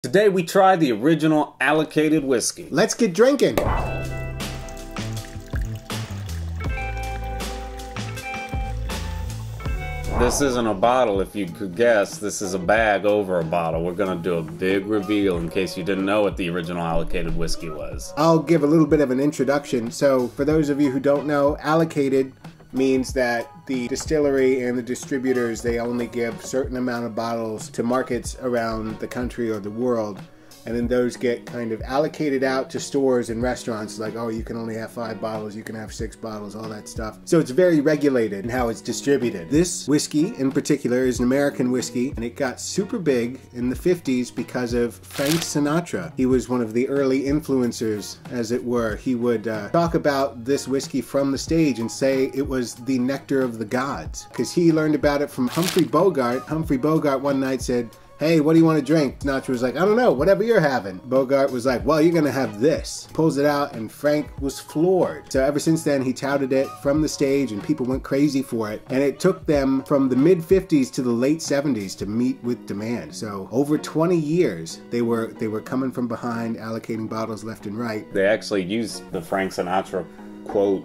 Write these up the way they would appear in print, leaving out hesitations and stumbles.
Today we try the original allocated whiskey. Let's get drinking. This isn't a bottle, if you could guess. This is a bag over a bottle. We're gonna do a big reveal in case you didn't know what the original allocated whiskey was. I'll give a little bit of an introduction. So for those of you who don't know, allocated means that the distillery and the distributors, they only give a certain amount of bottles to markets around the country or the world. And then those get kind of allocated out to stores and restaurants, like, oh, you can only have 5 bottles, you can have 6 bottles, all that stuff. So it's very regulated in how it's distributed. This whiskey in particular is an American whiskey, and it got super big in the 50s because of Frank Sinatra. He was one of the early influencers, as it were. He would talk about this whiskey from the stage and say it was the nectar of the gods, because he learned about it from Humphrey Bogart. Humphrey Bogart one night said, "Hey, what do you want to drink?" Sinatra was like, "I don't know, whatever you're having." Bogart was like, "Well, you're gonna have this." Pulls it out, and Frank was floored. So ever since then, he touted it from the stage, and people went crazy for it. And it took them from the mid-50s to the late 70s to meet with demand. So over 20 years, they were coming from behind, allocating bottles left and right. They actually used the Frank Sinatra quote,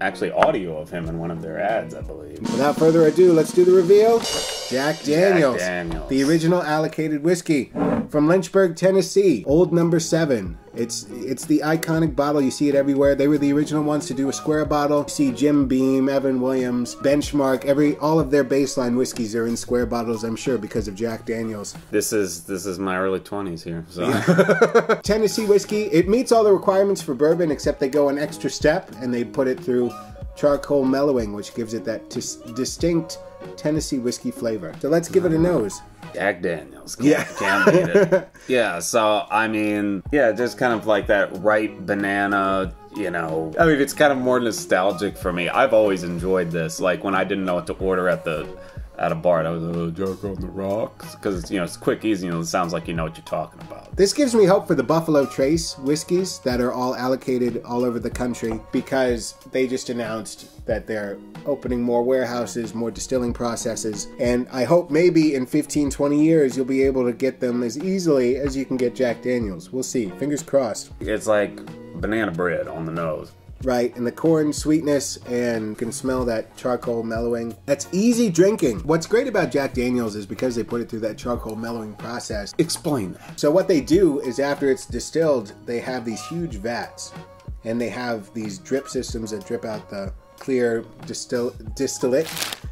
actually audio of him in one of their ads, I believe. Without further ado, let's do the reveal. Jack Daniels. Jack Daniels. The original allocated whiskey from Lynchburg, Tennessee. Old number 7. It's the iconic bottle. You see it everywhere. They were the original ones to do a square bottle. You see Jim Beam, Evan Williams, Benchmark, all of their baseline whiskeys are in square bottles, I'm sure, because of Jack Daniels. This is my early 20s here. So. Yeah. Tennessee whiskey. It meets all the requirements for bourbon, except they go an extra step and they put it through charcoal mellowing, which gives it that distinct Tennessee whiskey flavor. So let's give it a nose. Jack Daniels. Can't beat it. Yeah, so, I mean, yeah, just kind of like that ripe banana, you know. I mean, it's kind of more nostalgic for me. I've always enjoyed this. Like, when I didn't know what to order at a bar, I was Jack on the rocks. Because, you know, it's quick, easy, and it sounds like you know what you're talking about. This gives me hope for the Buffalo Trace whiskeys that are all allocated all over the country, because they just announced that they're opening more warehouses, more distilling processes, and I hope maybe in 15, 20 years you'll be able to get them as easily as you can get Jack Daniels. We'll see. Fingers crossed. It's like banana bread on the nose. Right, and the corn sweetness, and you can smell that charcoal mellowing. That's easy drinking. What's great about Jack Daniels is because they put it through that charcoal mellowing process. Explain that. So what they do is after it's distilled, they have these huge vats, and they have these drip systems that drip out the clear distillate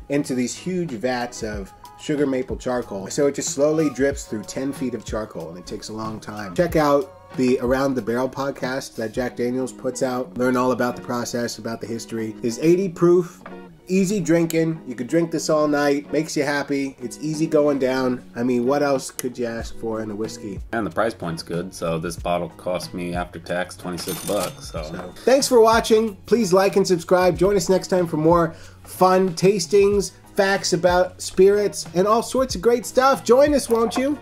into these huge vats of sugar maple charcoal. So it just slowly drips through 10 feet of charcoal, and it takes a long time. Check out the Around the Barrel podcast that Jack Daniels puts out. Learn all about the process, about the history. It's 80 proof, easy drinking. You could drink this all night. Makes you happy. It's easy going down. I mean, what else could you ask for in a whiskey? And the price point's good. So this bottle cost me after tax $26. So thanks for watching. Please like and subscribe. Join us next time for more fun tastings, facts about spirits, and all sorts of great stuff. Join us, won't you?